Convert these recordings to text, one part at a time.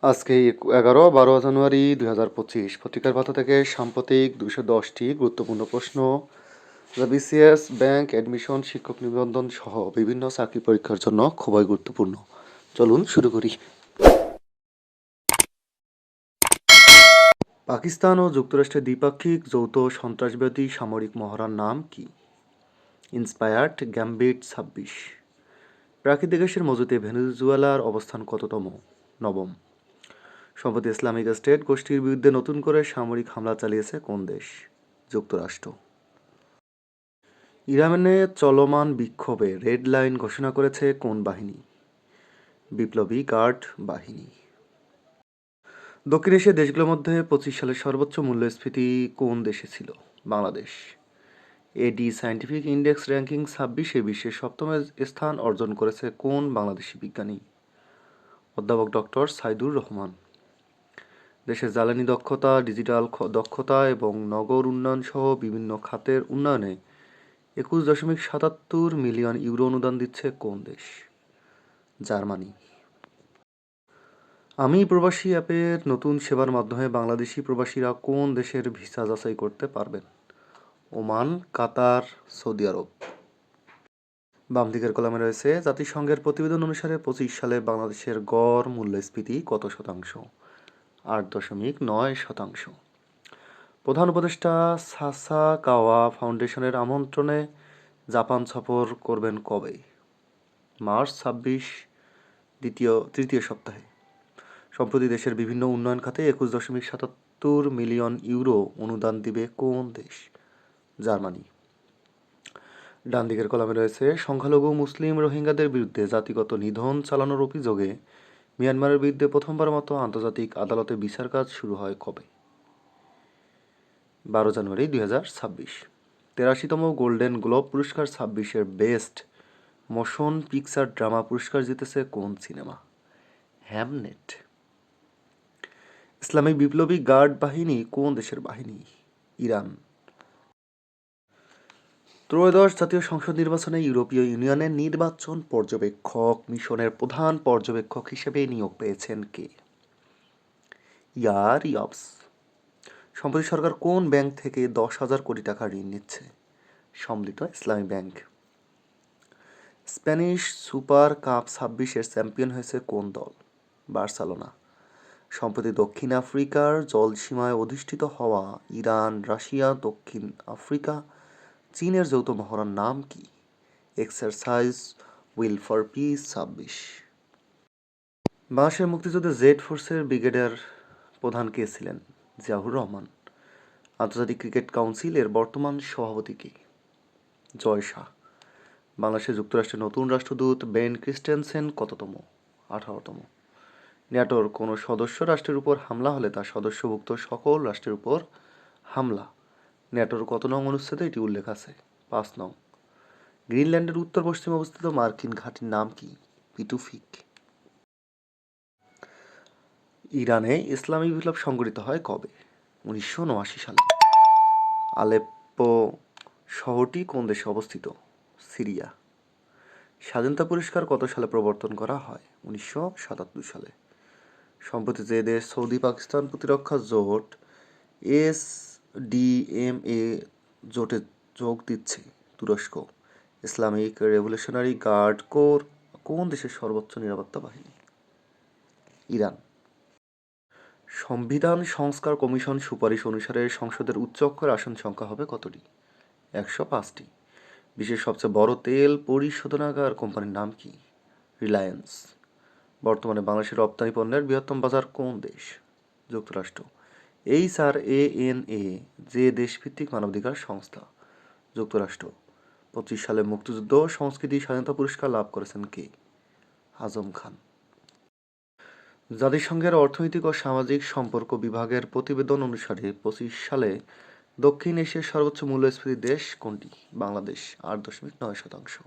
আজকে 11-12 জানুয়ারি 2025 পত্রিকার পাতা থেকে সাম্প্রতিক 210টি গুরুত্বপূর্ণ প্রশ্ন যা বিসিএস, ব্যাংক, অ্যাডমিশন, শিক্ষক নিবন্ধন সহ বিভিন্ন চাকরি পরীক্ষার জন্য খুবই গুরুত্বপূর্ণ। চলুন শুরু করি। পাকিস্তান ও যুক্তরাষ্ট্রের দ্বিপাক্ষিক যৌথ সন্ত্রাসবাদী সামরিক মহড়ার নাম কি? Inspired gambit 26। প্রাকৃতিক গ্যাসের মজুতে ভেনেজুয়েলার অবস্থান কততম? নবম। সম্প্রতি ইসলামিক স্টেট গোষ্ঠীর বিরুদ্ধে নতুন করে সামরিক হামলা চালিয়েছে কোন দেশ? যুক্তরাষ্ট্র। ইরানে চলমান বিক্ষোভে রেড লাইন ঘোষণা করেছে কোন বাহিনী? বিপ্লবী গার্ড বাহিনী। দক্ষিণ এশিয়ার দেশগুলোর মধ্যে 25 সালের সর্বোচ্চ মূল্যস্ফীতি কোন দেশে ছিল? বাংলাদেশ। এডি সায়েন্টিফিক ইন্ডেক্স র্যাঙ্কিং 26-এ বিশ্বের সপ্তম স্থান অর্জন করেছে কোন বাংলাদেশি বিজ্ঞানী? অধ্যাপক ডক্টর সাইদুর রহমান। দেশের জ্বালানি দক্ষতা, ডিজিটাল দক্ষতা এবং নগর উন্নয়ন সহ বিভিন্ন খাতের উন্নয়নে 21.77 মিলিয়ন ইউরো অনুদান দিচ্ছে কোন দেশ? জার্মানি। আমি প্রবাসী অ্যাপের নতুন সেবার মাধ্যমে বাংলাদেশি প্রবাসীরা কোন দেশের ভিসা যাচাই করতে পারবেন? ওমান, কাতার, সৌদি আরব। বাম দিকের কলামে রয়েছে জাতিসংঘের প্রতিবেদন অনুসারে 25 সালে বাংলাদেশের গড় মূল্যস্ফীতি কত শতাংশ? 8.9%। প্রধান উপদেষ্টা সাসাকাওয়া ফাউন্ডেশনের আমন্ত্রণে জাপান সফর করবেন কবে? মার্চ 26 তৃতীয় সপ্তাহে। সম্প্রতি দেশের বিভিন্ন উন্নয়ন খাতে 21.77 মিলিয়ন ইউরো অনুদান দিবে কোন দেশ? জার্মানি। ডান দিকের কলামে রয়েছে সংখ্যালঘু মুসলিম রোহিঙ্গাদের বিরুদ্ধে জাতিগত নিধন চালানোর অভিযোগে মিয়ানমারের বিরুদ্ধে প্রথমবার মতো আন্তর্জাতিক আদালতে বিচার কাজ শুরু হয় কবে? 12 জানুয়ারি 2026। 83তম গোল্ডেন গ্লোব পুরস্কার 26-এর বেস্ট মোশন পিকচার ড্রামা পুরস্কার জিতেছে কোন সিনেমা? হ্যামনেট। ইসলামিক বিপ্লবী গার্ড বাহিনী কোন দেশের বাহিনী? ইরান। ত্রয়োদশ জাতীয় সংসদ নির্বাচনে ইউরোপীয় ইউনিয়নের নির্বাচন পর্যবেক্ষক মিশনের প্রধান পর্যবেক্ষক হিসেবে নিয়োগ পেয়েছেন কে? ইয়ার ইয়াবস। সম্প্রতি সরকার কোন ব্যাংক থেকে 10,000 কোটি টাকা ঋণ নিচ্ছে? Sammilito Islami bank. Spanish super cup 26-এর চ্যাম্পিয়ন হয়েছে কোন দল? বার্সেলোনা। সম্প্রতি দক্ষিণ আফ্রিকার জলসীমায় অধিষ্ঠিত হওয়া ইরান, রাশিয়া, দক্ষিণ আফ্রিকা, চীনের যৌথ মহড়ার নাম কি? Exercise will for piece 26। বাংলাদেশের মুক্তিযুদ্ধে জেড ফোর্সের ব্রিগেডিয়ার প্রধান কে ছিলেন? জিয়াউর রহমান। আন্তর্জাতিক ক্রিকেট কাউন্সিলের বর্তমান সভাপতি কে? জয় শাহ। বাংলাদেশে যুক্তরাষ্ট্রের নতুন রাষ্ট্রদূত বেন ক্রিস্টেনসেন কততম? 18তম। ন্যাটোর কোনো সদস্য রাষ্ট্রের উপর হামলা হলে তা সদস্যভুক্ত সকল রাষ্ট্রের উপর হামলা। ন্যাটোর কত নং অনুচ্ছেদে এটি উল্লেখ আছে? 5 নং। গ্রিনল্যান্ডের উত্তর পশ্চিমে অবস্থিত মার্কিন ঘাঁটির নাম কি? পিটুফিক। ইরানে ইসলামী বিপ্লব সংঘটিত হয় কবে? 1979 সালে। আলেপ্পো শহরটি কোন দেশে অবস্থিত? সিরিয়া। স্বাধীনতা পুরস্কার কত সালে প্রবর্তন করা হয়? 1977 সালে। সম্প্রতি যে দেশ সৌদি পাকিস্তান প্রতিরক্ষা জোট এসডিএমএ জোটে যোগ দিচ্ছে? তুরস্ক। ইসলামিক রেভলিউশনারি গার্ড কোর কোন দেশের সর্বোচ্চ নিরাপত্তা বাহিনী? ইরান। সংবিধান সংস্কার কমিশন সুপারিশ অনুসারে সংসদের উচ্চ কক্ষের আসন সংখ্যা হবে কতটি? 105টি। বিশ্বের সবচেয়ে বড় তেল পরিশোধনাগার কোম্পানির নাম কি? রিলায়েন্স। বর্তমানে বাংলাদেশের রপ্তানি পণ্যের বৃহত্তম বাজার কোন দেশ? যুক্তরাষ্ট্র। HRANA যে দেশভিত্তিক মানবাধিকার সংস্থা? যুক্তরাষ্ট্র। 25 সালে মুক্তিযুদ্ধ সংস্কৃতি স্বাধীনতা পুরস্কার লাভ করেছেন কে? আজম খান। জাতিসংঘের অর্থনৈতিক ও সামাজিক সম্পর্ক বিভাগের প্রতিবেদন অনুসারে 25 সালে দক্ষিণ এশিয়ার সর্বোচ্চ মূল্যস্ফীতি দেশ কোনটি? বাংলাদেশ 8.9%।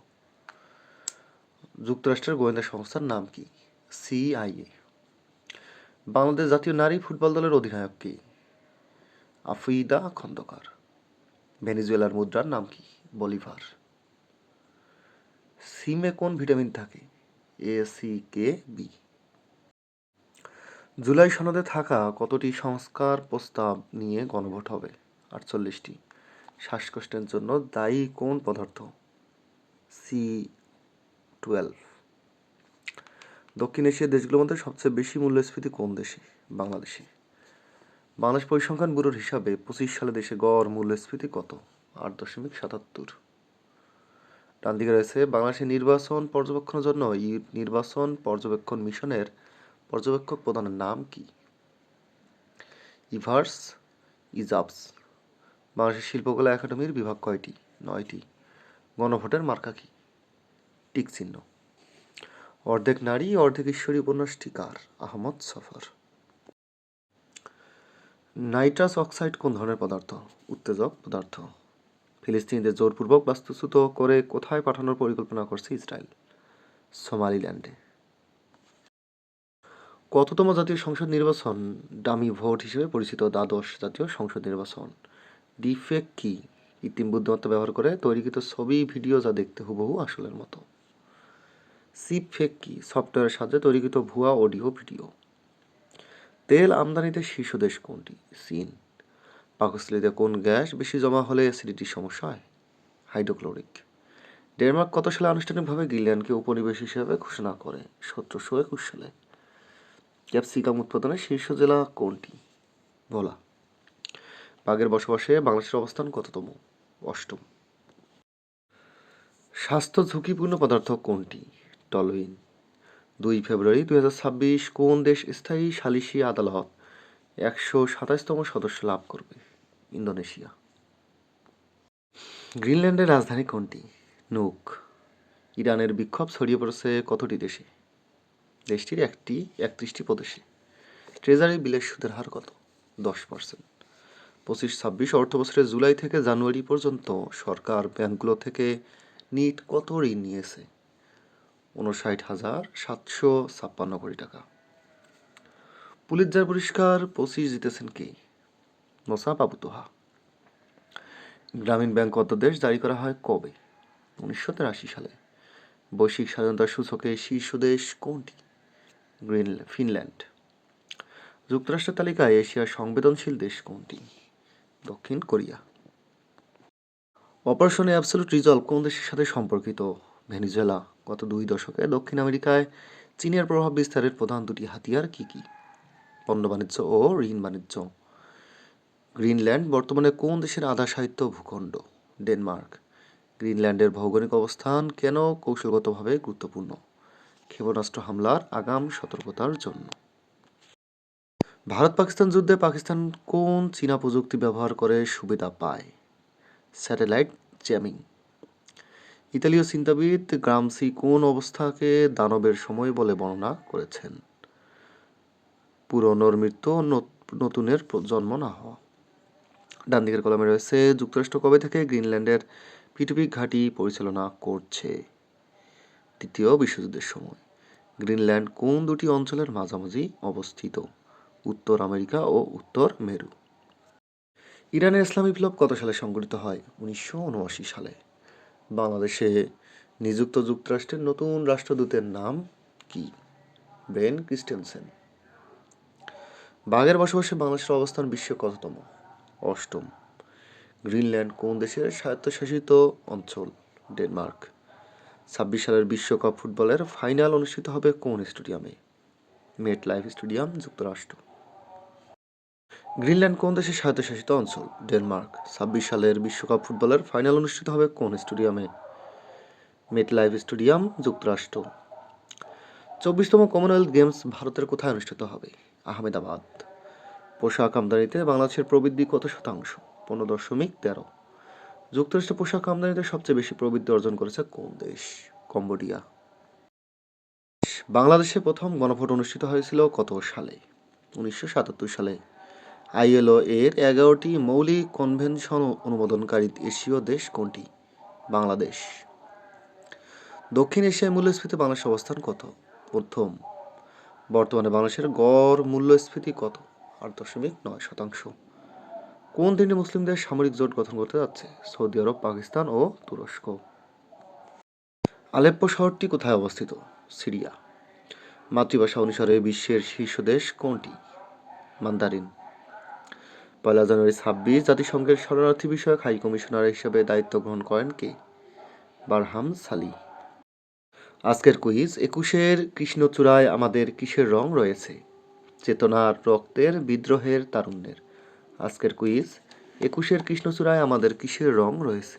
যুক্তরাষ্ট্রের গোয়েন্দা সংস্থার নাম কি? CIA। বাংলাদেশ জাতীয় নারী ফুটবল দলের অধিনায়ক কে? আফিদা খন্দকার। ভেনেজুয়েলার মুদ্রার নাম কি? বলিভার। সিমে কোন ভিটামিন থাকে? A, C, K, B। July সনদে থাকা কতটি সংস্কার প্রস্তাব নিয়ে গণভোট হবে? 48টি। শ্বাসকষ্টের জন্য দায়ী কোন পদার্থ? C12। দক্ষিণ এশিয়ার দেশগুলোর মধ্যে সবচেয়ে বেশি মূল্যস্ফীতি কোন দেশে? বাংলাদেশে। বাংলাদেশ পরিসংখ্যান ব্যুরোর হিসাবে 25 সালে দেশে গড় মূল্যস্ফীতি কত? 8.77। ডান দিকে রয়েছে বাংলাদেশের নির্বাচন পর্যবেক্ষণের জন্য নির্বাচন পর্যবেক্ষণ মিশনের পর্যবেক্ষক প্রধানের নাম কি? ইভার্স ইজাবস। বাংলাদেশের শিল্পকলা একাডেমির বিভাগ কয়টি? 9টি। গণভোটের মার্কা কি? টিক চিহ্ন। অর্ধেক নারী অর্ধেক ঈশ্বরী উপন্যাসটি কার? আহমদ সফর। নাইট্রাস অক্সাইড কোন ধরনের পদার্থ? উত্তেজক পদার্থ। ফিলিস্তিনিদের জোরপূর্বক বাস্তুচ্যুত করে কোথায় পাঠানোর পরিকল্পনা করছে ইসরায়েল? সোমালিল্যান্ডে। কততম জাতীয় সংসদ নির্বাচন ডামি ভোট হিসেবে পরিচিত দ্বাদশ জাতীয় সংসদ নির্বাচন? ডিফেক কি? কৃত্রিম বুদ্ধিমত্তা ব্যবহার করে তৈরিকৃত ছবি ভিডিও যা দেখতে হুবহু আসলের মতো। সিপফেক কি? সফটওয়্যারের সাহায্যে তৈরিকৃত ভুয়া অডিও ভিডিও। তেল আমদানিতে শীর্ষ দেশ কোনটি? চীন। পাকস্থলীতে কোন গ্যাস বেশি জমা হলে অ্যাসিডিটির সমস্যা হয়? হাইড্রোক্লোরিক। ডেনমার্ক কত সালে আনুষ্ঠানিকভাবে গ্রিনল্যান্ডকে উপনিবেশ হিসেবে ঘোষণা করে? 1721 সালে। ক্যাপসিকাম উৎপাদনের শীর্ষ জেলা কোনটি? ভোলা। বাঘের বসবাসে বাংলাদেশের অবস্থান কততম? 8ম। স্বাস্থ্য ঝুঁকিপূর্ণ পদার্থ কোনটি? টলুইন। 2 ফেব্রুয়ারি 2026 কোন দেশ স্থায়ী সালিসি আদালত 127তম সদস্য লাভ করবে? ইন্দোনেশিয়া। গ্রিনল্যান্ডের রাজধানী কোনটি? নুক। ইরানের বিক্ষোভ ছড়িয়ে পড়েছে কতটি দেশে? দেশটির 31টি প্রদেশে। ট্রেজারি বিলের সুদের হার কত? 10%। 25-26 অর্থবছরের জুলাই থেকে জানুয়ারি পর্যন্ত সরকার ব্যাংকগুলো থেকে নিট কত ঋণ নিয়েছে? 59,756 কোটি টাকা। পুলিৎজার পুরস্কার 25 জিতেছেন কে? মোসাব আবু তোহা। গ্রামীণ ব্যাংক অধ্যাদেশ জারি করা হয় কবে? 1983 সালে। বৈশ্বিক স্বাধীনতার সূচকে শীর্ষ দেশ কোনটি? ফিনল্যান্ড। যুক্তরাষ্ট্রের তালিকায় এশিয়ার সংবেদনশীল দেশ কোনটি? দক্ষিণ কোরিয়া। অপারেশন অ্যাবসলিউট রিজলভ কোন দেশের সাথে সম্পর্কিত? ভেনেজুয়েলা। গত 2 দশকে দক্ষিণ আমেরিকায় চীনের প্রভাব বিস্তারের প্রধান দুটি হাতিয়ার কি কি? পণ্য বাণিজ্য ও ঋণ বাণিজ্য। গ্রিনল্যান্ড বর্তমানে কোন দেশের আধা সাহিত্য ভূখণ্ড? ডেনমার্ক। গ্রিনল্যান্ডের ভৌগোলিক অবস্থান কেন কৌশলগতভাবে গুরুত্বপূর্ণ? ক্ষেপণাস্ত্র হামলার আগাম সতর্কতার জন্য। ভারত পাকিস্তান যুদ্ধে পাকিস্তান কোন চীনা প্রযুক্তি ব্যবহার করে সুবিধা পায়? Satellite jamming. ইতালীয় চিন্তাবিদ গ্রামসি কোন অবস্থাকে দানবের সময় বলে বর্ণনা করেছেন? পুরনোর মৃত্যু, নতুনের জন্ম না হওয়া। ডান দিকের কলমে রয়েছে যুক্তরাষ্ট্র কবে থেকে গ্রিনল্যান্ডের পিটুপিক ঘাঁটি পরিচালনা করছে? দ্বিতীয় বিশ্বযুদ্ধের সময়। গ্রিনল্যান্ড কোন দুটি অঞ্চলের মাঝামাঝি অবস্থিত? উত্তর আমেরিকা ও উত্তর মেরু। ইরানের ইসলামী বিপ্লব কত সালে সংঘটিত হয়? 1979 সালে। বাংলাদেশে নিযুক্ত যুক্তরাষ্ট্রের নতুন রাষ্ট্রদূতের নাম কি? Ben Christensen. বাঘের বসবাসে বাংলাদেশের অবস্থান বিশ্বে কততম? 8ম। গ্রিনল্যান্ড কোন দেশের স্বায়ত্তশাসিত অঞ্চল? ডেনমার্ক। 26 সালের বিশ্বকাপ ফুটবলের ফাইনাল অনুষ্ঠিত হবে কোন স্টেডিয়ামে? মেট লাইফ স্টেডিয়াম, যুক্তরাষ্ট্র। গ্রিনল্যান্ড কোন দেশের স্বায়ত্তশাসিত অঞ্চল? ডেনমার্ক। 26 সালের বিশ্বকাপ ফুটবলের ফাইনাল অনুষ্ঠিত হবে কোন স্টেডিয়ামে? মেট লাইফ স্টেডিয়াম, যুক্তরাষ্ট্র। 24তম কমনওয়েলথ গেমস ভারতের কোথায় অনুষ্ঠিত হবে? আহমেদাবাদ। পোশাক আমদানিতে বাংলাদেশের প্রবৃদ্ধি কত শতাংশ? 15.13। যুক্তরাষ্ট্রে পোশাক আমদানিতে সবচেয়ে বেশি প্রবৃদ্ধি অর্জন করেছে কোন দেশ? কম্বোডিয়া। বাংলাদেশে প্রথম গণভোট অনুষ্ঠিত হয়েছিল কত সালে? 1977 সালে। আইএলও এর 11টি মৌলিক কনভেনশন অনুমোদনকারী এশীয় দেশ কোনটি? বাংলাদেশ। দক্ষিণ এশিয়ায় মূল্যস্ফীতি বাংলাদেশের অবস্থান কত? প্রথম। বর্তমানে বাংলাদেশের গড় মূল্যস্ফীতি কত? 8.9%। কোন তিনটি মুসলিম দেশ সামরিক জোট গঠন করতে যাচ্ছে? সৌদি আরব, পাকিস্তান ও তুরস্ক। আলেপ্পো শহরটি কোথায় অবস্থিত? সিরিয়া। মাতৃভাষা অনুসারে বিশ্বের শীর্ষ দেশ কোনটি? মান্দারিন। 1 জানুয়ারি 26 জাতিসংঘের শরণার্থী বিষয়ক হাই কমিশনার হিসেবে দায়িত্ব গ্রহণ করেন কে? বারহাম সালি। আজকের কুইজ, 21-এর কৃষ্ণচূড়ায় আমাদের কিসের রং রয়েছে? চেতনার, রক্তের, বিদ্রোহের, তারুণ্যের। আজকের কুইজ, 21-এর কৃষ্ণচূড়ায় আমাদের কিসের রং রয়েছে?